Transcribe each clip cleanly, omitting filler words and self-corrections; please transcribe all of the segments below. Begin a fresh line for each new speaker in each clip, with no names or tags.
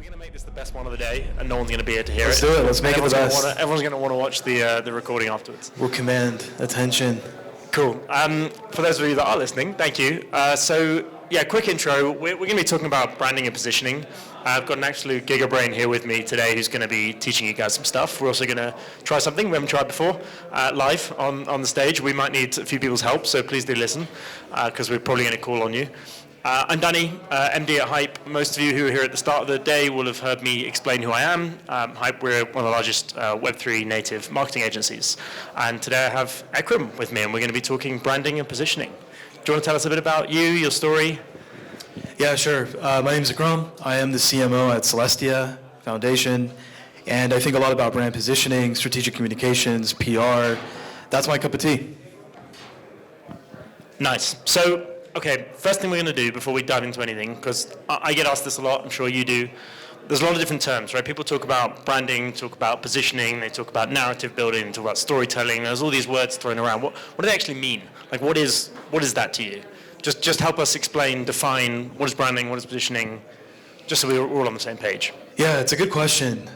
going to make this the best one of the day, and no one's going to be here to hear
Let's
it.
do it. Let's make it the best.
Everyone's going to want to watch the recording afterwards.
We'll command attention.
Cool. For those of you that are listening, thank you. Quick intro. We're going to be talking about branding and positioning. I've got an absolute gigabrain here with me today who's going to be teaching you guys some stuff. We're also going to try something we haven't tried before, live on the stage. We might need a few people's help, so please do listen, because we're probably going to call on you. I'm Danny, MD at Hype. Most of you who are here at the start of the day will have heard me explain who I am. Hype, we're one of the largest Web3 native marketing agencies. And today I have Ekram with me, and we're going to be talking branding and positioning. Do you want to tell us a bit about you, your story?
Yeah, sure. My name is Akram. I am the CMO at Celestia Foundation, and I think a lot about brand positioning, strategic communications, PR. That's my cup of tea.
Nice. So, okay, first thing we're going to do before we dive into anything, because I get asked this a lot, I'm sure you do. There's a lot of different terms, right? People talk about branding, talk about positioning, they talk about narrative building, talk about storytelling. There's all these words thrown around. What do they actually mean? Like, what is that to you? Just help us explain, define what is branding, what is positioning, just so we're all on the same page.
Yeah, it's a good question.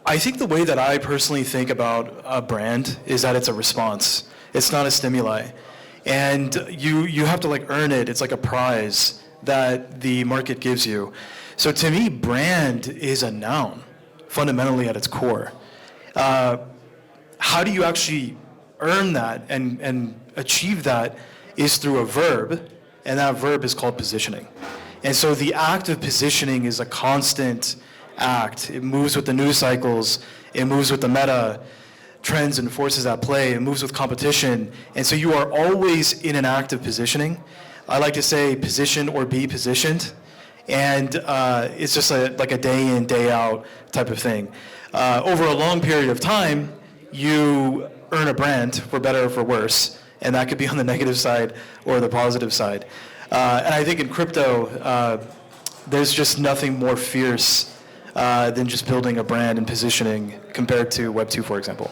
I think the way that I personally think about a brand is that it's a response. It's not a stimuli. And you have to earn it. It's like a prize that the market gives you. So to me, brand is a noun, fundamentally at its core. How do you actually earn that and achieve that is through a verb, and that verb is called positioning. And so the act of positioning is a constant act. It moves with the news cycles, it moves with the meta trends and forces at play, it moves with competition, and so you are always in an act of positioning. I like to say position or be positioned, and it's just like a day in, day out type of thing. Over a long period of time, you earn a brand, for better or for worse, and that could be on the negative side or the positive side. And I think in crypto, there's just nothing more fierce than just building a brand and positioning compared to Web 2, for example.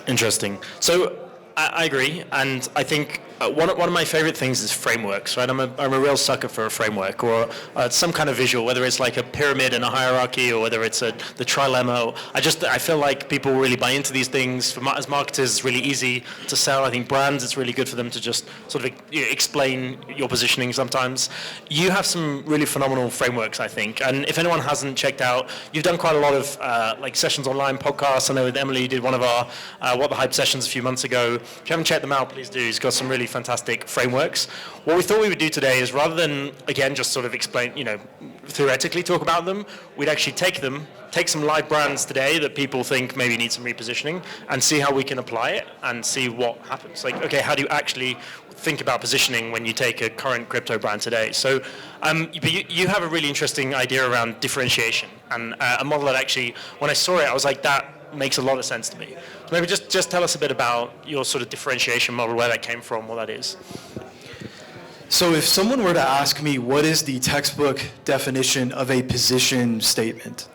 Interesting. So I agree, and I think one of my favorite things is frameworks, right? I'm a real sucker for a framework or some kind of visual, whether it's like a pyramid and a hierarchy or whether it's the trilemma. I feel like people really buy into these things. As marketers, it's really easy to sell. I think brands, it's really good for them to just sort of explain your positioning sometimes. You have some really phenomenal frameworks, I think, and if anyone hasn't checked out, you've done quite a lot of sessions online, podcasts. I know with Emily, you did one of our What the Hype sessions a few months ago. If you haven't checked them out, please do. He's got some really fantastic frameworks. What we thought we would do today is rather than, again, just sort of explain, theoretically talk about them, we'd actually take some live brands today that people think maybe need some repositioning and see how we can apply it and see what happens. Like, okay, how do you actually think about positioning when you take a current crypto brand today? So you have a really interesting idea around differentiation and a model that actually, when I saw it, I was like, that makes a lot of sense to me. So maybe just tell us a bit about your sort of differentiation model, where that came from, what that is.
So if someone were to ask me what is the textbook definition of a position statement,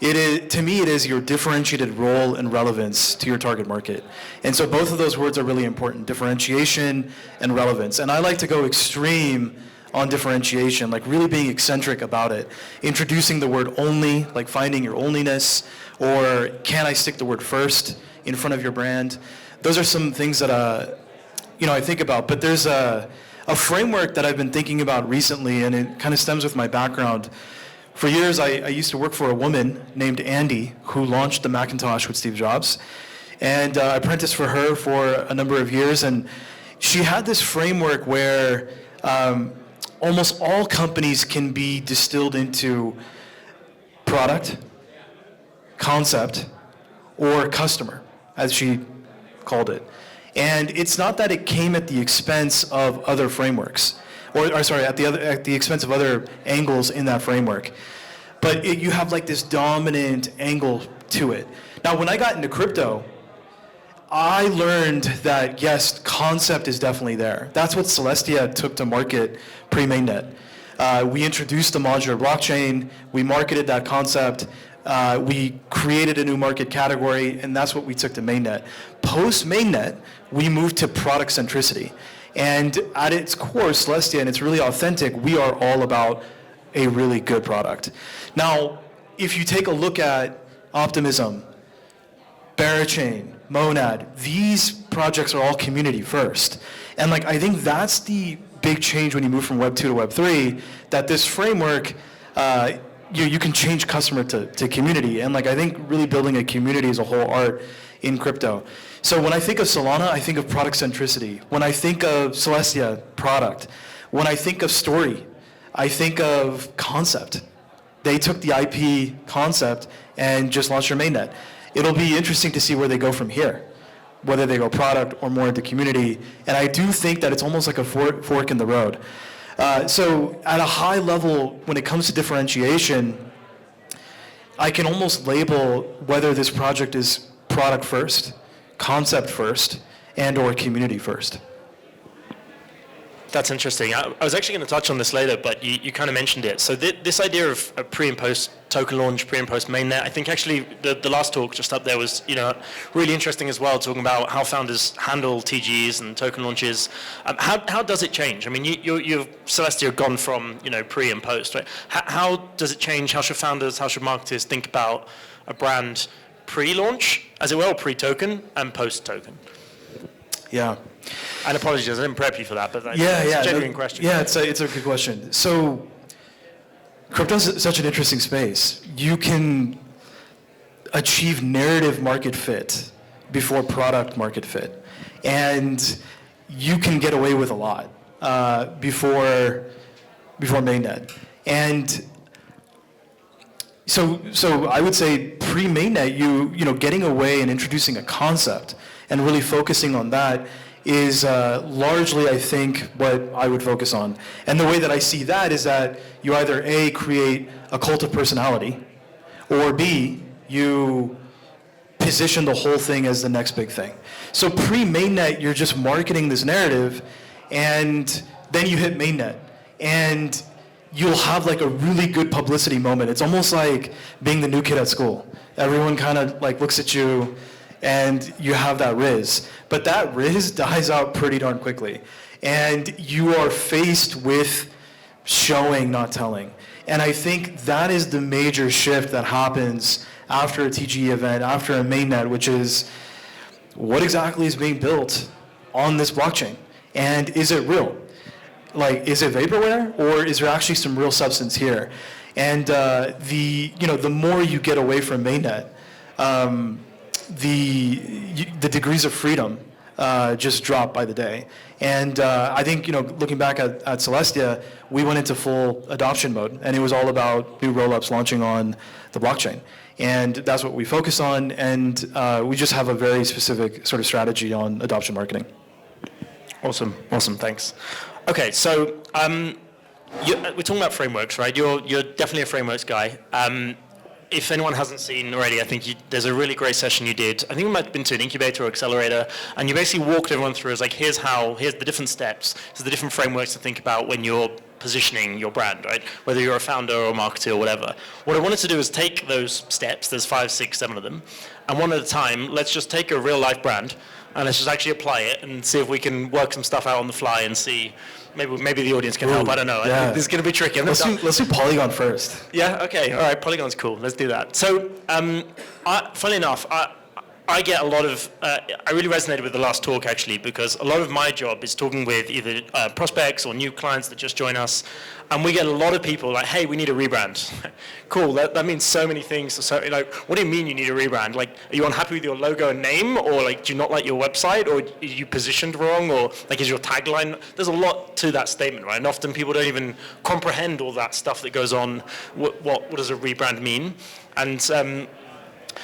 to me it is your differentiated role and relevance to your target market. And so both of those words are really important, differentiation and relevance. And I like to go extreme on differentiation, like really being eccentric about it, introducing the word only, like finding your onlyness, or can I stick the word first in front of your brand? Those are some things that I think about. But there's a framework that I've been thinking about recently, and it kind of stems with my background. For years, I used to work for a woman named Andy who launched the Macintosh with Steve Jobs, and I apprenticed for her for a number of years, and she had this framework where almost all companies can be distilled into product, concept, or customer, as she called it. And it's not that it came at the expense of other frameworks, at the expense of other angles in that framework. But you have like this dominant angle to it. Now, when I got into crypto, I learned that, yes, concept is definitely there. That's what Celestia took to market pre-mainnet. We introduced the modular blockchain, we marketed that concept, we created a new market category, and that's what we took to mainnet. Post-mainnet, we moved to product centricity. And at its core, Celestia, and it's really authentic, we are all about a really good product. Now, if you take a look at Optimism, Barachain, Monad, these projects are all community first. And like, I think that's the big change when you move from Web 2 to Web 3, that this framework, you can change customer to community. And like, I think really building a community is a whole art in crypto. So when I think of Solana, I think of product centricity. When I think of Celestia, product. When I think of story, I think of concept. They took the IP concept and just launched their mainnet. It'll be interesting to see where they go from here, whether they go product or more into community. And I do think that it's almost like a fork in the road. So at a high level, when it comes to differentiation, I can almost label whether this project is product first, concept first, and or community first.
That's interesting. I was actually going to touch on this later, but you kind of mentioned it. So this idea of a pre and post token launch, pre and post mainnet, I think actually the last talk just up there was really interesting as well, talking about how founders handle TGs and token launches. How does it change? I mean, you've Celestia gone from pre and post, right? How does it change? How should founders, how should marketers think about a brand pre-launch, as it were, pre-token and post-token?
Yeah.
And apologies, I didn't prep you for that, but it's a genuine question.
Yeah, it's a good question. So crypto is such an interesting space. You can achieve narrative market fit before product market fit. And you can get away with a lot before mainnet. And so I would say pre-mainnet, getting away and introducing a concept and really focusing on that is largely, I think, what I would focus on. And the way that I see that is that you either A, create a cult of personality, or B, you position the whole thing as the next big thing. So pre-mainnet, you're just marketing this narrative, and then you hit mainnet. And you'll have like a really good publicity moment. It's almost like being the new kid at school. Everyone kind of like looks at you, and you have that riz. But that riz dies out pretty darn quickly. And you are faced with showing, not telling. And I think that is the major shift that happens after a TGE event, after a mainnet, which is what exactly is being built on this blockchain? And is it real? Like, is it vaporware, or is there actually some real substance here? And the more you get away from mainnet, the degrees of freedom just drop by the day. And I think, looking back at Celestia, we went into full adoption mode, and it was all about new rollups launching on the blockchain. And that's what we focus on, and we just have a very specific sort of strategy on adoption marketing.
Awesome, thanks. Okay, so we're talking about frameworks, right? You're definitely a frameworks guy. If anyone hasn't seen already, I think there's a really great session you did. I think it might have been to an incubator or accelerator, and you basically walked everyone through as like, here's the different steps, here's the different frameworks to think about when you're positioning your brand, right? Whether you're a founder or a marketer or whatever. What I wanted to do is take those steps, there's 5, 6, 7 of them, and one at a time, let's just take a real life brand, and let's just actually apply it and see if we can work some stuff out on the fly and see. Maybe the audience can help. I don't know. Yeah. I think this is going to be tricky.
Let's do Polygon first.
Yeah. Okay. All right. Polygon's cool. Let's do that. So, funnily enough, I get a lot of. I really resonated with the last talk actually, because a lot of my job is talking with either prospects or new clients that just join us, and we get a lot of people like, "Hey, we need a rebrand." Cool. That means so many things. So, what do you mean you need a rebrand? Like, are you unhappy with your logo and name, or like, do you not like your website, or are you positioned wrong, or like, is your tagline? There's a lot to that statement, right? And often people don't even comprehend all that stuff that goes on. What does a rebrand mean? And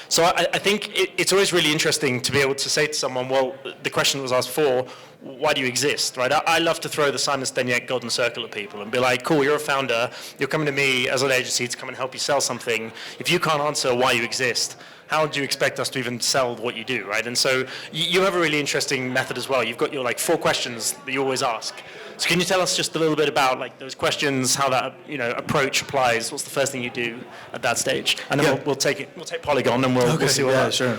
so I think it's always really interesting to be able to say to someone, well, the question that was asked for, why do you exist, right? I love to throw the Simon Steniek golden circle at people and be like, cool, you're a founder, you're coming to me as an agency to come and help you sell something. If you can't answer why you exist, how do you expect us to even sell what you do, right? And so you have a really interesting method as well. You've got your 4 questions that you always ask. So can you tell us just a little bit about those questions, how that approach applies? What's the first thing you do at that stage? And then we'll take Polygon and we'll see what happens.
Sure.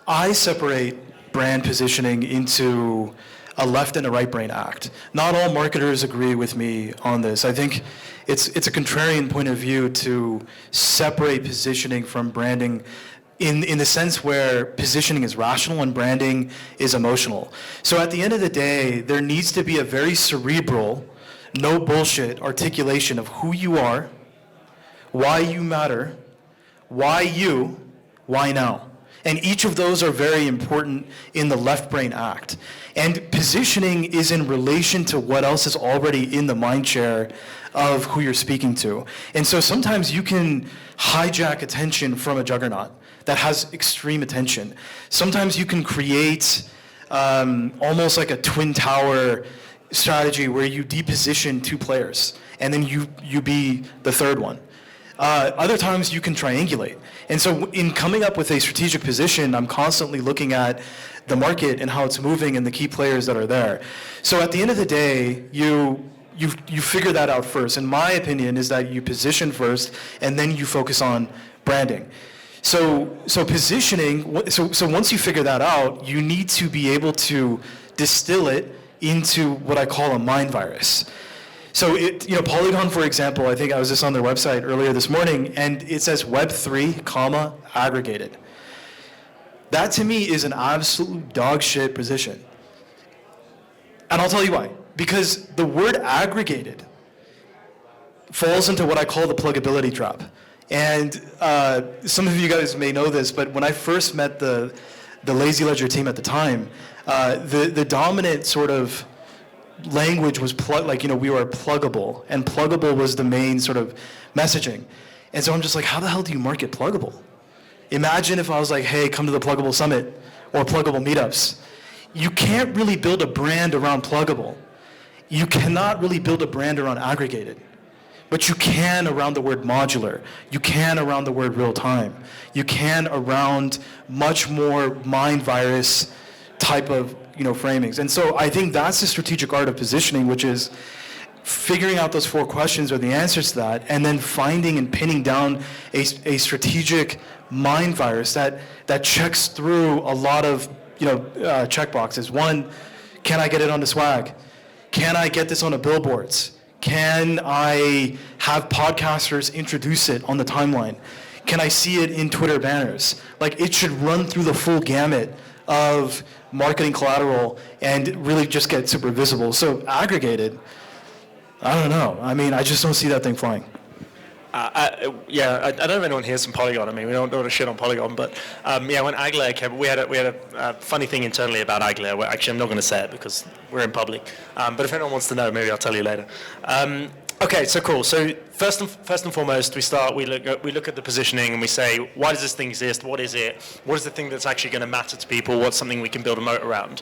I separate brand positioning into a left and a right brain act. Not all marketers agree with me on this. I think it's a contrarian point of view to separate positioning from branding in the sense where positioning is rational and branding is emotional. So at the end of the day, there needs to be a very cerebral, no bullshit articulation of who you are, why you matter, why you, why now. And each of those are very important in the left brain act. And positioning is in relation to what else is already in the mind share of who you're speaking to. And so sometimes you can hijack attention from a juggernaut that has extreme attention. Sometimes you can create almost like a twin tower strategy where you deposition two players and then you be the third one. Other times you can triangulate. And so in coming up with a strategic position, I'm constantly looking at the market and how it's moving and the key players that are there. So at the end of the day, you figure that out first. And my opinion is that you position first and then you focus on branding. So positioning, so once you figure that out, you need to be able to distill it into what I call a mind virus. So Polygon, for example, I think I was just on their website earlier this morning, and it says Web3, aggregated. That to me is an absolute dog shit position. And I'll tell you why. Because the word aggregated falls into what I call the pluggability trap. And some of you guys may know this, but when I first met the Lazy Ledger team at the time, the dominant sort of language was we were pluggable, and pluggable was the main sort of messaging. And so I'm just like, how the hell do you market pluggable? Imagine if I was like, hey, come to the Pluggable Summit or Pluggable Meetups. You can't really build a brand around pluggable. You cannot really build a brand around aggregated. But you can around the word modular. You can around the word real time. You can around much more mind virus type of framings. And so I think that's the strategic art of positioning, which is figuring out those four questions or the answers to that, and then finding and pinning down a strategic mind virus that checks through a lot of check boxes. One, can I get it on the swag? Can I get this on the billboards? Can I have podcasters introduce it on the timeline? Can I see it in Twitter banners? Like, it should run through the full gamut of marketing collateral and really just get super visible. So aggregated, I don't know. I mean, I just don't see that thing flying.
I don't know if anyone here's from Polygon. I mean, we don't want to shit on Polygon, but when Aglair came, we had a funny thing internally about Aglair. Actually, I'm not going to say it because we're in public. But if anyone wants to know, maybe I'll tell you later. Okay, so cool. So first and foremost, we look at the positioning and we say, why does this thing exist? What is it? What is the thing that's actually going to matter to people? What's something we can build a moat around?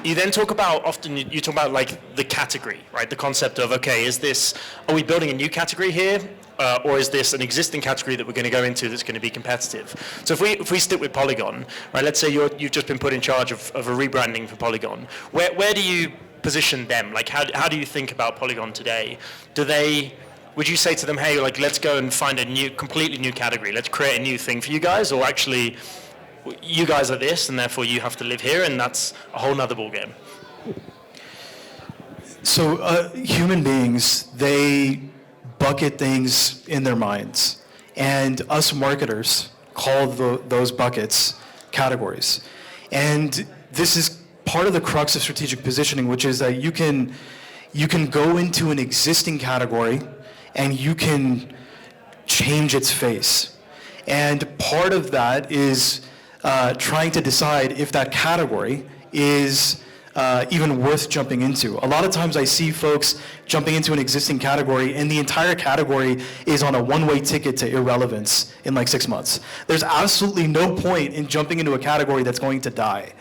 You then talk about, often you talk about like the category, right? The concept of, okay, are we building a new category here? Or is this an existing category that we're going to go into that's going to be competitive? So if we stick with Polygon, right? Let's say you've just been put in charge of a rebranding for Polygon. Where do you position them? Like, how do you think about Polygon today? Would you say to them, hey, like, let's go and find a completely new category. Let's create a new thing for you guys, or actually, you guys are this, and therefore you have to live here, and that's a whole nother ballgame.
So human beings, they bucket things in their minds, and us marketers call those buckets categories. And this is part of the crux of strategic positioning, which is that you can go into an existing category and you can change its face. And part of that is trying to decide if that category is even worth jumping into. A lot of times I see folks jumping into an existing category and the entire category is on a one-way ticket to irrelevance in like 6 months. There's absolutely no point in jumping into a category that's going to die.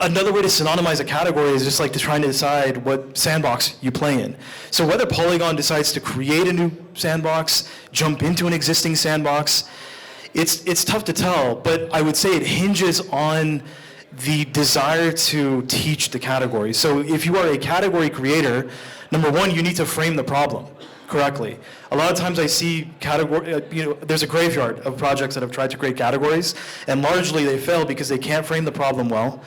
Another way to synonymize a category is just like to trying to decide what sandbox you play in. So whether Polygon decides to create a new sandbox, jump into an existing sandbox, it's tough to tell, but I would say it hinges on the desire to teach the category. So if you are a category creator, number one, you need to frame the problem correctly. A lot of times I see there's a graveyard of projects that have tried to create categories, and largely they fail because they can't frame the problem well.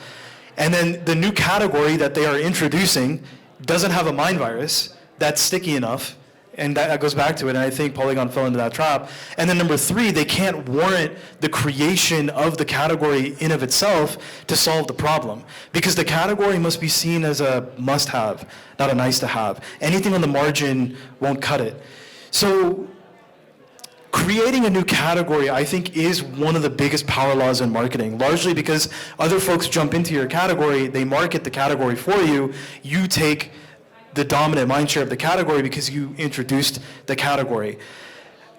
And then the new category that they are introducing doesn't have a mind virus that's sticky enough, and that goes back to it, and I think Polygon fell into that trap. And then number three, they can't warrant the creation of the category in of itself to solve the problem, because the category must be seen as a must-have, not a nice-to-have. Anything on the margin won't cut it. So creating a new category, I think, is one of the biggest power laws in marketing, largely because other folks jump into your category, they market the category for you, you take the dominant mind share of the category because you introduced the category.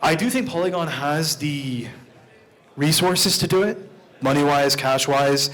I do think Polygon has the resources to do it, money-wise, cash-wise.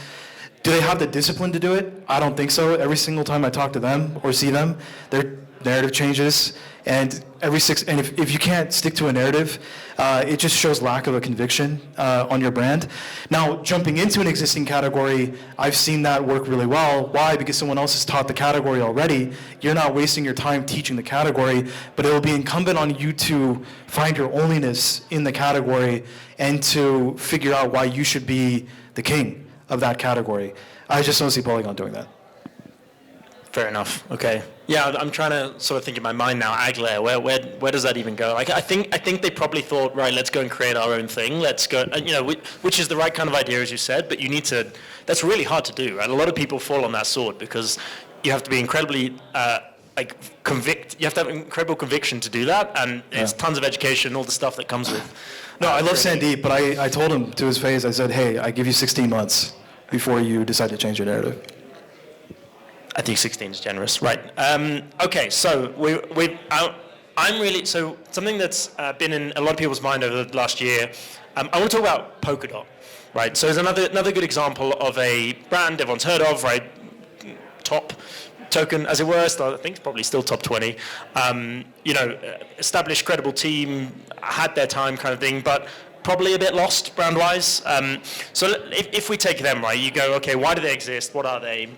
Do they have the discipline to do it? I don't think so. Every single time I talk to them or see them, their narrative changes, and if you can't stick to a narrative, it just shows lack of a conviction on your brand. Now, jumping into an existing category, I've seen that work really well. Why? Because someone else has taught the category already. You're not wasting your time teaching the category, but it will be incumbent on you to find your onlyness in the category and to figure out why you should be the king of that category. I just don't see Polygon doing that.
Fair enough. Okay. Yeah, I'm trying to sort of think in my mind now. Ag layer, where does that even go? Like, I think they probably thought, right, let's go and create our own thing. Let's go, which is the right kind of idea, as you said. But you need to. That's really hard to do, right? A lot of people fall on that sword because you have to be incredibly convict. You have to have incredible conviction to do that, and there's tons of education, all the stuff that comes with.
No, I love Sandeep, but I told him to his face. I said, hey, I give you 16 months before you decide to change your narrative.
I think 16 is generous, right? Okay, so I'm really, so something that's been in a lot of people's mind over the last year, I want to talk about Polkadot, right? So there's another good example of a brand everyone's heard of, right? Top token, as it were, I think it's probably still top 20. Established, credible team, had their time kind of thing, but probably a bit lost brand-wise. So if we take them, right, you go, okay, why do they exist? What are they?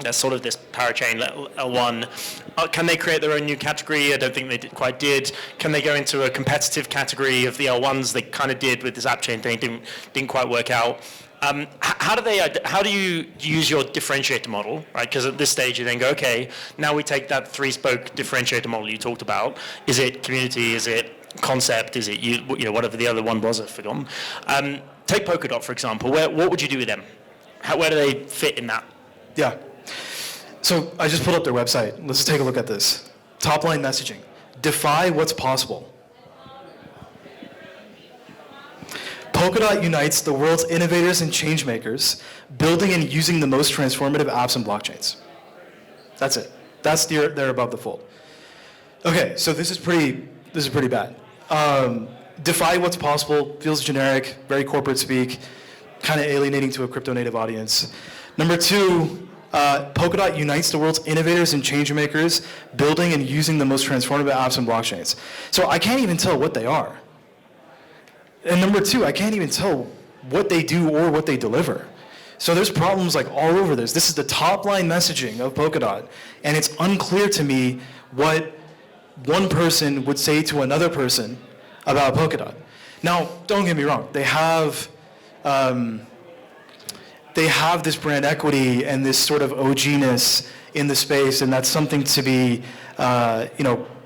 There's sort of this parachain L1. Can they create their own new category? I don't think they quite did. Can they go into a competitive category of the L1s? They kind of did with this app chain thing. Didn't quite work out. How do you use your differentiator model, right? Because at this stage you then go, okay, now we take that three-spoke differentiator model you talked about. Is it community? Is it concept? Is it whatever the other one was? I've forgotten. Take Polkadot for example. What would you do with them? Where do they fit in that?
Yeah. So I just pulled up their website. Let's take a look at this. Top line messaging. Defy what's possible. Polkadot unites the world's innovators and change makers, building and using the most transformative apps and blockchains. That's it. That's they're above the fold. Okay, so this is pretty bad. Defy what's possible feels generic, very corporate speak, kind of alienating to a crypto native audience. Number two, Polkadot unites the world's innovators and change makers, building and using the most transformative apps and blockchains. So I can't even tell what they are. And number two, I can't even tell what they do or what they deliver. So there's problems like all over this. This is the top line messaging of Polkadot, and it's unclear to me what one person would say to another person about Polkadot. Now, don't get me wrong, they have this brand equity and this sort of OG-ness in the space, and that's something to be,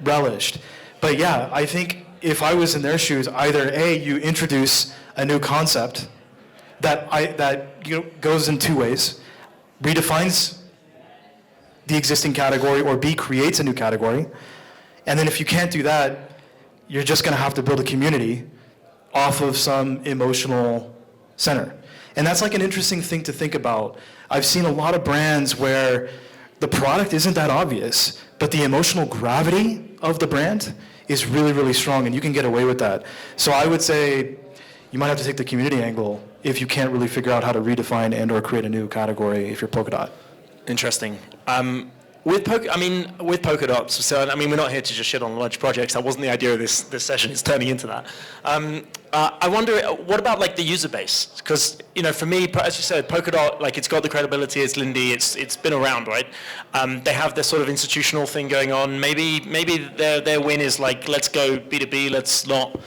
relished. But yeah, I think if I was in their shoes, either A, you introduce a new concept that goes in two ways, redefines the existing category, or B, creates a new category. And then if you can't do that, you're just going to have to build a community off of some emotional center. And that's like an interesting thing to think about. I've seen a lot of brands where the product isn't that obvious, but the emotional gravity of the brand is really, really strong, and you can get away with that. So I would say you might have to take the community angle if you can't really figure out how to redefine and or create a new category if you're Polkadot.
Interesting. With Polkadot, so we're not here to just shit on large projects. That wasn't the idea of this session. It's turning into that. I wonder, what about like the user base? Because for me, as you said, Polkadot, like it's got the credibility, it's Lindy, it's been around, right? They have this sort of institutional thing going on. Maybe their win is like, let's go B2B, let's not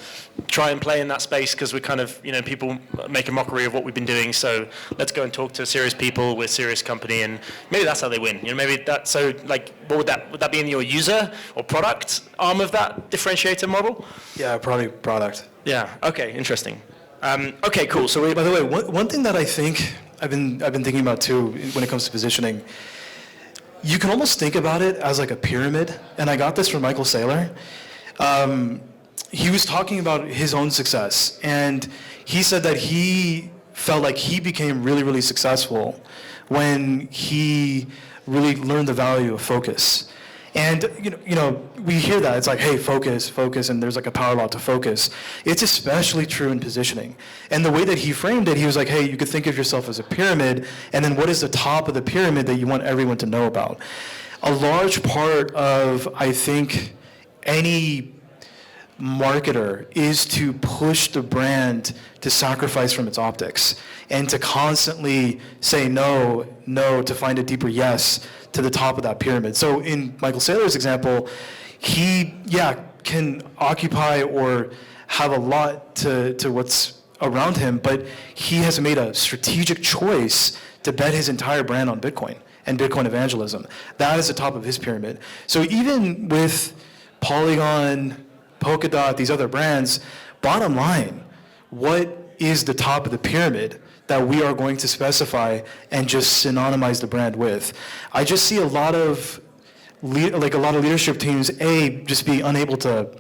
try and play in that space because we're kind of, people make a mockery of what we've been doing. So let's go and talk to serious people with serious company, and maybe that's how they win. Maybe that. So like, what would that be in your user or product arm of that differentiator model?
Yeah, probably product.
Yeah. Okay. Interesting. Okay. Cool. So
By the way, one thing that I think I've been thinking about too when it comes to positioning, you can almost think about it as like a pyramid. And I got this from Michael Saylor. He was talking about his own success, and he said that he felt like he became really, really successful when he really learned the value of focus. And we hear that it's like, hey, focus, and there's like a power law to focus. It's especially true in positioning. And the way that he framed it, he was like, hey, you could think of yourself as a pyramid, and then what is the top of the pyramid that you want everyone to know about? A large part of, I think, any marketer is to push the brand to sacrifice from its optics and to constantly say no to find a deeper yes to the top of that pyramid. So in Michael Saylor's example, he can occupy or have a lot to what's around him, but he has made a strategic choice to bet his entire brand on Bitcoin and Bitcoin evangelism. That is the top of his pyramid. So even with Polygon, Polkadot, these other brands, bottom line, what is the top of the pyramid that we are going to specify and just synonymize the brand with? I just see a lot of leadership teams, A, just be unable to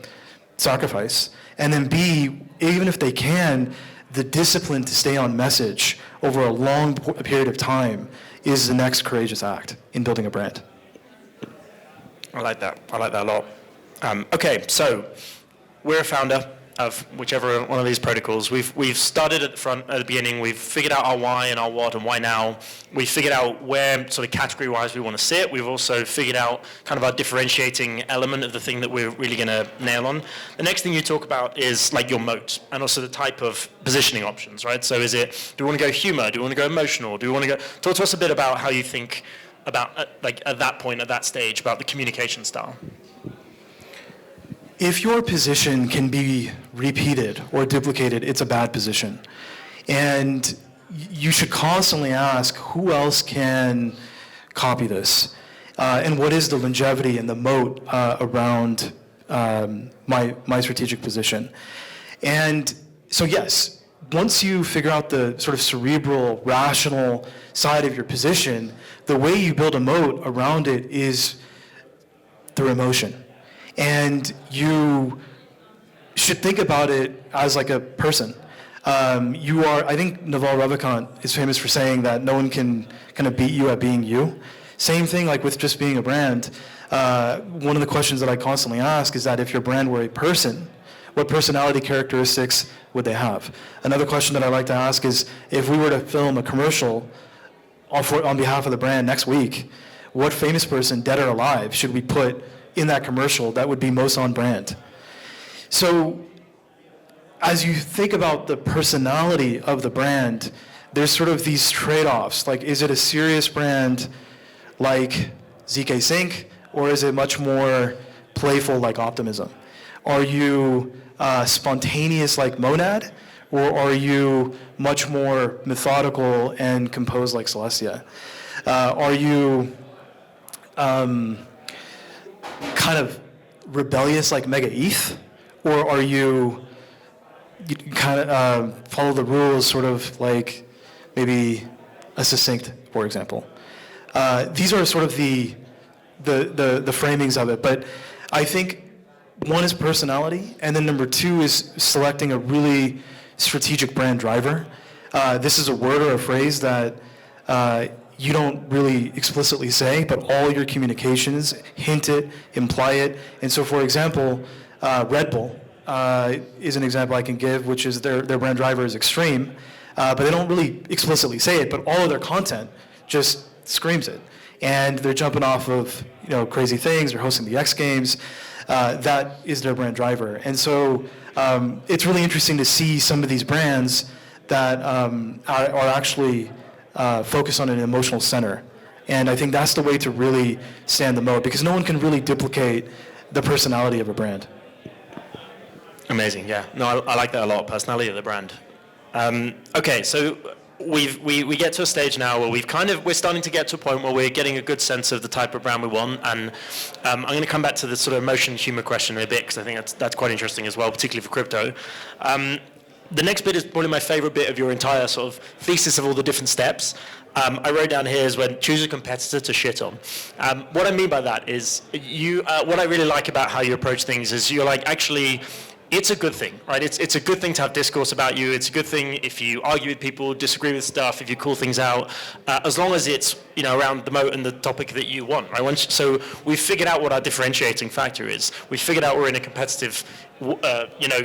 sacrifice, and then B, even if they can, the discipline to stay on message over a long period of time is the next courageous act in building a brand.
I like that a lot. Okay, so we're a founder of whichever one of these protocols. We've started at the beginning. We've figured out our why and our what and why now. We've figured out where sort of category-wise we want to sit. We've also figured out kind of our differentiating element of the thing that we're really going to nail on. The next thing you talk about is like your moat and also the type of positioning options, right? So do we want to go humor? Do we want to go emotional? Do we want to go? Talk to us a bit about how you think about at that point, at that stage, about the communication style.
If your position can be repeated or duplicated, it's a bad position. And you should constantly ask, who else can copy this? And what is the longevity and the moat around my strategic position? And so yes, once you figure out the sort of cerebral, rational side of your position, the way you build a moat around it is through emotion. And you should think about it as like a person. I think Naval Ravikant is famous for saying that no one can kind of beat you at being you. Same thing like with just being a brand. One of the questions that I constantly ask is that if your brand were a person, what personality characteristics would they have? Another question that I like to ask is, if we were to film a commercial on behalf of the brand next week, what famous person, dead or alive, should we put in that commercial that would be most on brand? So as you think about the personality of the brand, there's sort of these trade-offs. Like, is it a serious brand like ZK Sync, or is it much more playful like Optimism? Are you spontaneous like Monad, or are you much more methodical and composed like Celestia? Are you kind of rebellious like Mega ETH, or are you kind of follow the rules sort of like maybe a Succinct, for example? These are sort of the framings of it, but I think one is personality, and then number two is selecting a really strategic brand driver. This is a word or a phrase that you don't really explicitly say, but all your communications hint it, imply it. And so, for example, Red Bull is an example I can give, which is their brand driver is extreme, but they don't really explicitly say it, but all of their content just screams it. And they're jumping off of crazy things, they're hosting the X Games. that is their brand driver. And so it's really interesting to see some of these brands that are actually focused on an emotional center. And I think that's the way to really stand the moat, because no one can really duplicate the personality of a brand.
Amazing, yeah. No, I like that a lot, personality of the brand. Okay, so we get to a stage now where we're starting to get to a point where we're getting a good sense of the type of brand we want, and I'm going to come back to the sort of emotion humor question in a bit, because I think that's quite interesting as well, particularly for crypto. The next bit is probably my favorite bit of your entire sort of thesis of all the different steps. I wrote down here is when choose a competitor to shit on. What I mean by that is what I really like about how you approach things is you're like, actually, it's a good thing, right? It's a good thing to have discourse about you. It's a good thing if you argue with people, disagree with stuff, if you call things out, as long as it's around the moat and the topic that you want, right? So we've figured out what our differentiating factor is. We've figured out we're in a competitive,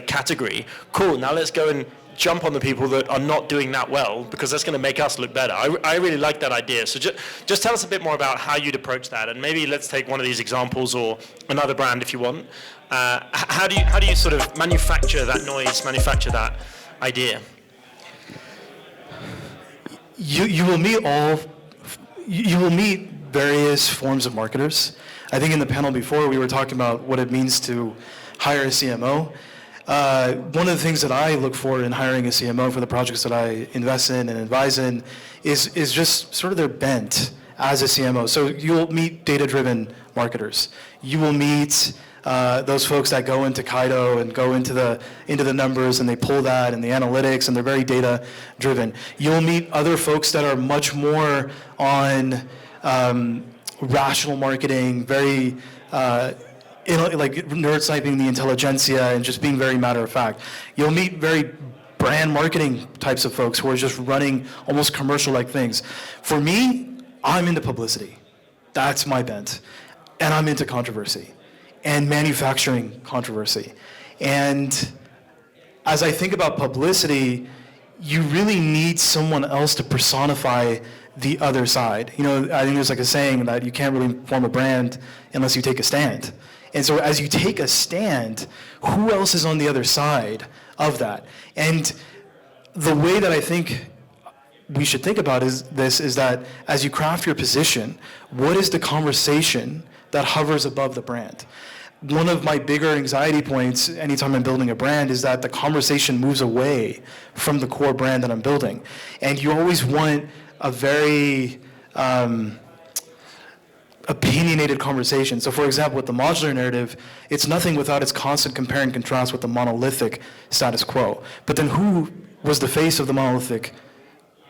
category. Cool. Now let's go and jump on the people that are not doing that well, because that's going to make us look better. I really like that idea. So just tell us a bit more about how you'd approach that, and maybe let's take one of these examples or another brand if you want. How do you sort of manufacture that noise, manufacture that idea?
You will meet various forms of marketers. I think in the panel before we were talking about what it means to hire a CMO. One of the things that I look for in hiring a CMO for the projects that I invest in and advise in is just sort of their bent as a CMO. So you'll meet data-driven marketers. You will meet those folks that go into Kaido and go into the numbers, and they pull that and the analytics, and they're very data-driven. You'll meet other folks that are much more on rational marketing, very like nerd sniping the intelligentsia and just being very matter of fact. You'll meet very brand marketing types of folks who are just running almost commercial-like things. For me, I'm into publicity. That's my bent. And I'm into controversy and manufacturing controversy. And as I think about publicity, you really need someone else to personify the other side. I think there's like a saying that you can't really form a brand unless you take a stand. And so as you take a stand, who else is on the other side of that? And the way that I think we should think about is that as you craft your position, what is the conversation that hovers above the brand? One of my bigger anxiety points anytime I'm building a brand is that the conversation moves away from the core brand that I'm building. And you always want a very opinionated conversation. So for example, with the modular narrative, it's nothing without its constant compare and contrast with the monolithic status quo. But then who was the face of the monolithic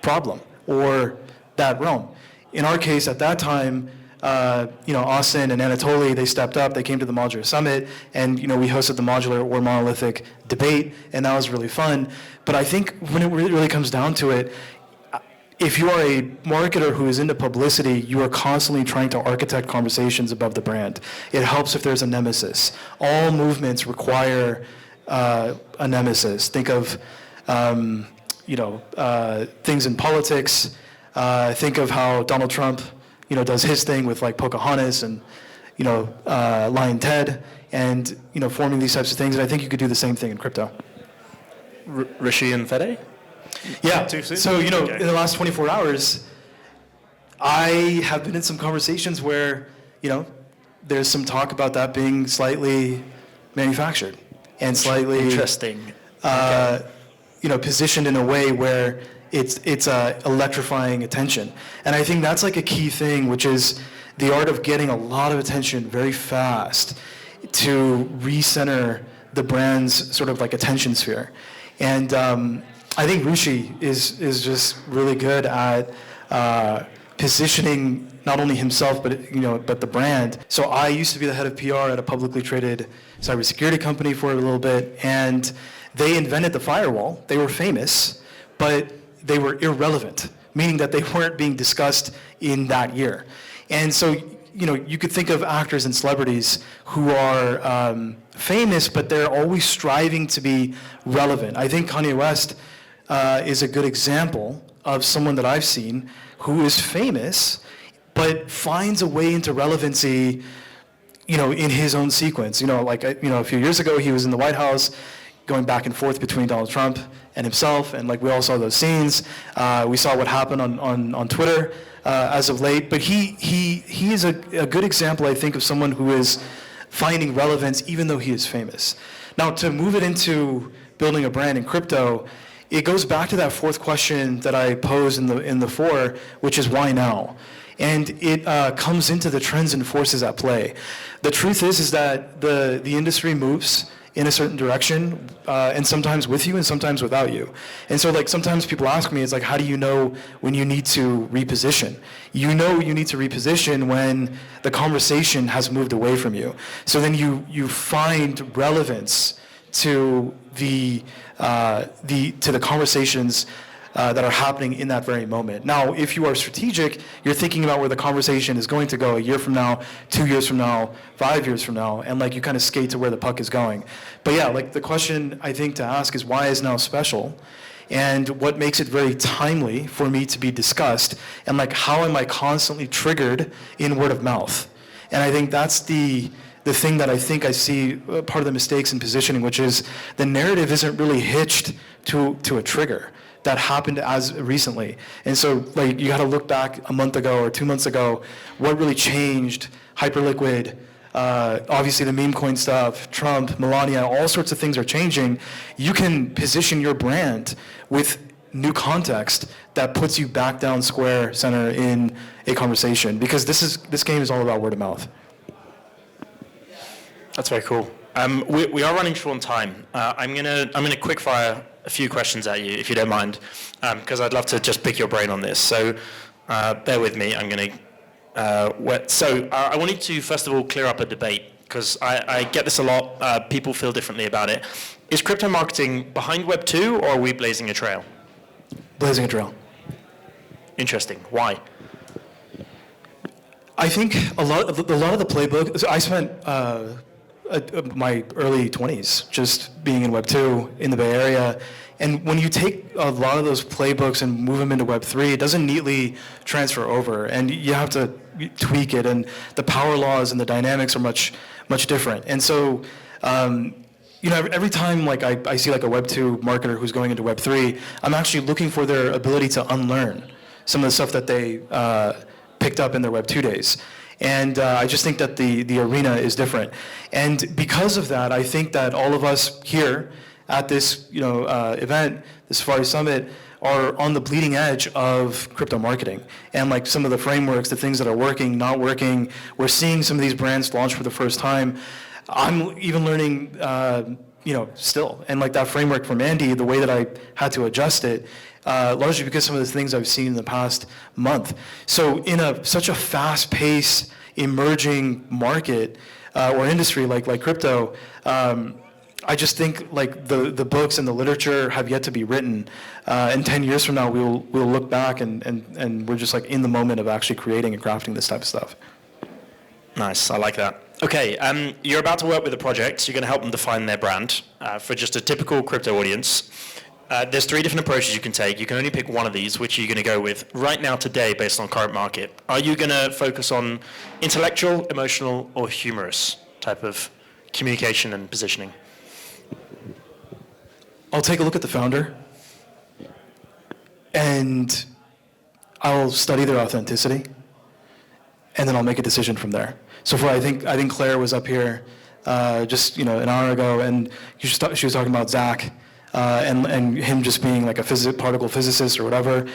problem or that realm? In our case, at that time, Austin and Anatoly, they stepped up, they came to the Modular Summit, and we hosted the modular or monolithic debate, and that was really fun. But I think when it really comes down to it, if you are a marketer who is into publicity, you are constantly trying to architect conversations above the brand. It helps if there's a nemesis. All movements require a nemesis. Think of things in politics. Think of how Donald Trump does his thing with like Pocahontas and Lion Ted, and forming these types of things. And I think you could do the same thing in crypto.
Rishi and Fede?
Yeah.
Too soon?
So,
Okay.
in the last 24 hours, I have been in some conversations where, there's some talk about that being slightly manufactured and slightly
Interesting.
Positioned in a way where it's electrifying attention. And I think that's like a key thing, which is the art of getting a lot of attention very fast to recenter the brand's sort of like attention sphere. And I think Rishi is just really good at positioning not only himself but the brand. So I used to be the head of PR at a publicly traded cybersecurity company for a little bit, and they invented the firewall. They were famous, but they were irrelevant, meaning that they weren't being discussed in that year. And so you could think of actors and celebrities who are famous, but they're always striving to be relevant. I think Kanye West is a good example of someone that I've seen who is famous, but finds a way into relevancy in his own sequence. A few years ago, he was in the White House, going back and forth between Donald Trump and himself, and we all saw those scenes. We saw what happened on Twitter as of late. But he is a good example, I think, of someone who is finding relevance even though he is famous. Now, to move it into building a brand in crypto, it goes back to that fourth question that I posed in the four, which is why now? And it comes into the trends and forces at play. The truth is that the industry moves in a certain direction, and sometimes with you and sometimes without you. And so sometimes people ask me, it's how do you know when you need to reposition? You know you need to reposition when the conversation has moved away from you. So then you find relevance to the conversations that are happening in that very moment. Now, if you are strategic, you're thinking about where the conversation is going to go a year from now, 2 years from now, 5 years from now, and you kind of skate to where the puck is going. But yeah, the question I think to ask is why is now special? And what makes it very timely for me to be discussed? And how am I constantly triggered in word of mouth? And I think that's the thing that I think I see part of the mistakes in positioning, which is the narrative isn't really hitched to a trigger that happened as recently. And so you got to look back a month ago or 2 months ago, what really changed, Hyperliquid, obviously the meme coin stuff, Trump, Melania, all sorts of things are changing. You can position your brand with new context that puts you back down square center in a conversation, because this game is all about word of mouth.
That's very cool. We are running short on time. I'm gonna quick fire a few questions at you, if you don't mind, because I'd love to just pick your brain on this. So bear with me. I'm gonna. I wanted to first of all clear up a debate, because I get this a lot. People feel differently about it. Is crypto marketing behind Web 2, or are we blazing a trail?
Blazing a trail.
Interesting. Why?
I think a lot of the playbook. So I spent my early 20s just being in Web 2 in the Bay Area, and when you take a lot of those playbooks and move them into Web 3, it doesn't neatly transfer over, and you have to tweak it, and the power laws and the dynamics are much different. And so every time I see a Web 2 marketer who's going into Web 3, I'm actually looking for their ability to unlearn some of the stuff that they picked up in their Web 2 days. And I just think that the arena is different. And because of that, I think that all of us here at this event, the Safari Summit, are on the bleeding edge of crypto marketing. And some of the frameworks, the things that are working, not working, we're seeing some of these brands launch for the first time. I'm even learning, still. And that framework from Andy, the way that I had to adjust it, largely because some of the things I've seen in the past month. So in such a fast-paced, emerging market or industry like crypto, I just think the books and the literature have yet to be written. And 10 years from now, we'll look back and we're just in the moment of actually creating and crafting this type of stuff.
Nice, I like that. Okay, you're about to work with a project. You're going to help them define their brand for just a typical crypto audience. There's 3 different approaches you can take. You can only pick one of these. Which are you going to go with right now, today, based on current market? Are you going to focus on intellectual, emotional, or humorous type of communication and positioning?
I'll take a look at the founder, and I'll study their authenticity, and then I'll make a decision from there. So I think Claire was up here just an hour ago, and she was talking about Zach. And him just being a particle physicist or whatever,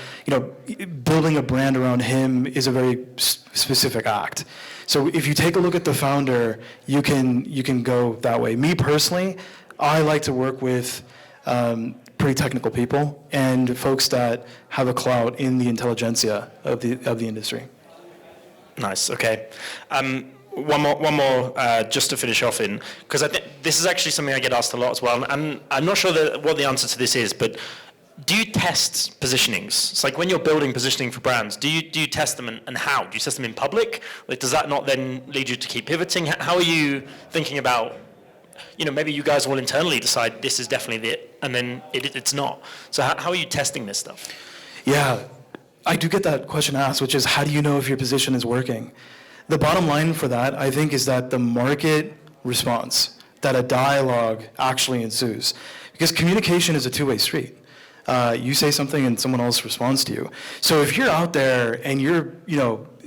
building a brand around him is a very specific act. So if you take a look at the founder, you can go that way. Me personally, I like to work with pretty technical people and folks that have a clout in the intelligentsia of the industry.
Nice. Okay. One more, just to finish off in, because I think this is actually something I get asked a lot as well, and I'm not sure what the answer to this is, but do you test positionings? It's when you're building positioning for brands, do you test them, and how? Do you test them in public? Does that not then lead you to keep pivoting? How are you thinking about, maybe you guys will internally decide this is definitely it, and then it's not. So how are you testing this stuff?
Yeah, I do get that question asked, which is how do you know if your position is working? The bottom line for that, I think, is that the market responds, that a dialogue actually ensues. Because communication is a two-way street. You say something and someone else responds to you. So if you're out there and you're,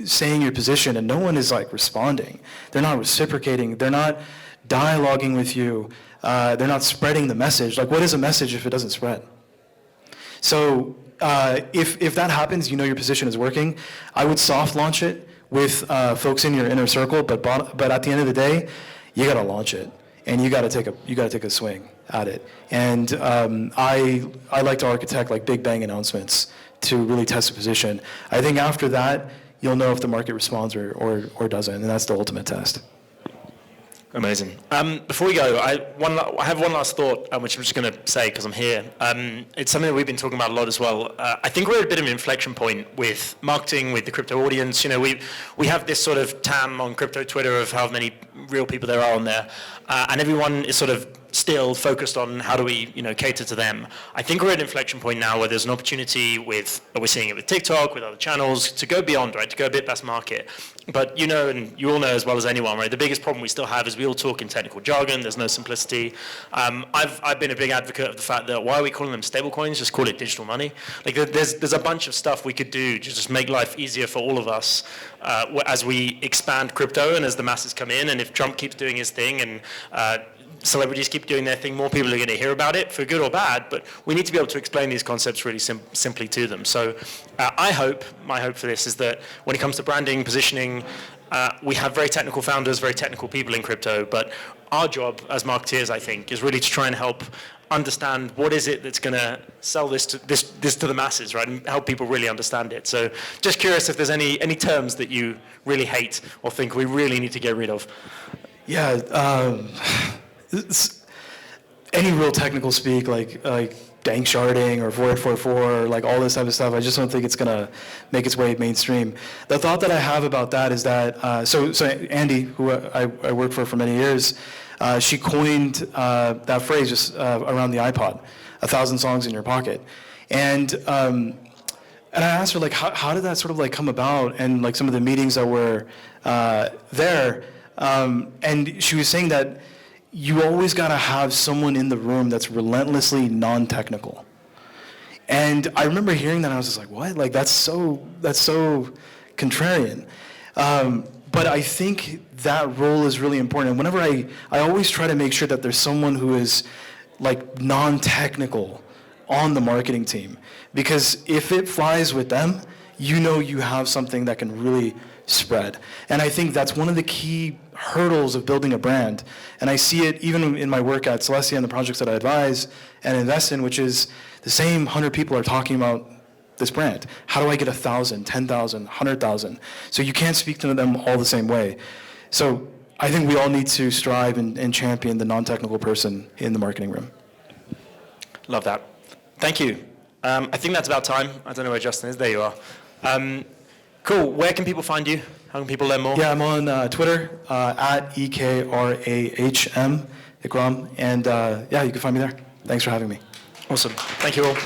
saying your position and no one is like responding, they're not reciprocating, they're not dialoguing with you, they're not spreading the message. Like, what is a message if it doesn't spread? So if that happens, your position is working. I would soft launch it with folks in your inner circle, but at the end of the day, you got to launch it, and you got to take a swing at it. And I like to architect like big bang announcements to really test a position. I think after that, you'll know if the market responds or doesn't, and that's the ultimate test.
Amazing. Before we go, I have one last thought, which I'm just going to say because I'm here. It's something that we've been talking about a lot as well. I think we're at a bit of an inflection point with marketing, with the crypto audience. We have this sort of TAM on crypto Twitter of how many real people there are on there, and everyone is sort of still focused on how do we, cater to them. I think we're at an inflection point now where there's an opportunity we're seeing it with TikTok, with other channels, to go beyond, right, to go a bit past market. But and you all know as well as anyone, right, the biggest problem we still have is we all talk in technical jargon, there's no simplicity. I've been a big advocate of the fact that why are we calling them stable coins, just call it digital money. Like there's a bunch of stuff we could do to just make life easier for all of us as we expand crypto and as the masses come in, and if Trump keeps doing his thing and celebrities keep doing their thing, more people are going to hear about it, for good or bad, but we need to be able to explain these concepts really simply to them. So my hope for this is that when it comes to branding, positioning, we have very technical founders, very technical people in crypto, but our job as marketeers, I think, is really to try and help understand what is it that's going to sell this to the masses, right, and help people really understand it. So just curious if there's any terms that you really hate or think we really need to get rid of.
Yeah, any real technical speak like dank sharding or 4844, like all this type of stuff, I just don't think it's gonna make its way mainstream. The thought that I have about that is that so Andy, who I worked for many years, she coined that phrase just around the iPod, 1,000 songs in your pocket, and I asked her like how did that sort of like come about, and like some of the meetings that were there, and she was saying that you always got to have someone in the room that's relentlessly non-technical. And I remember hearing that, and I was just like, what? Like, that's so contrarian. But I think that role is really important. And whenever I always try to make sure that there's someone who is, like, non-technical on the marketing team. Because if it flies with them, you have something that can really spread. And I think that's one of the key hurdles of building a brand. And I see it even in my work at Celestia and the projects that I advise and invest in, which is the same 100 people are talking about this brand. How do I get 1,000, 10,000, 100,000? So you can't speak to them all the same way. So I think we all need to strive and champion the non-technical person in the marketing room.
Love that. Thank you. I think that's about time. I don't know where Justin is. There you are. Cool. Where can people find you? How can people learn more?
Yeah, I'm on Twitter at EKRAHM, Ikram, and you can find me there. Thanks for having me.
Awesome. Thank you all.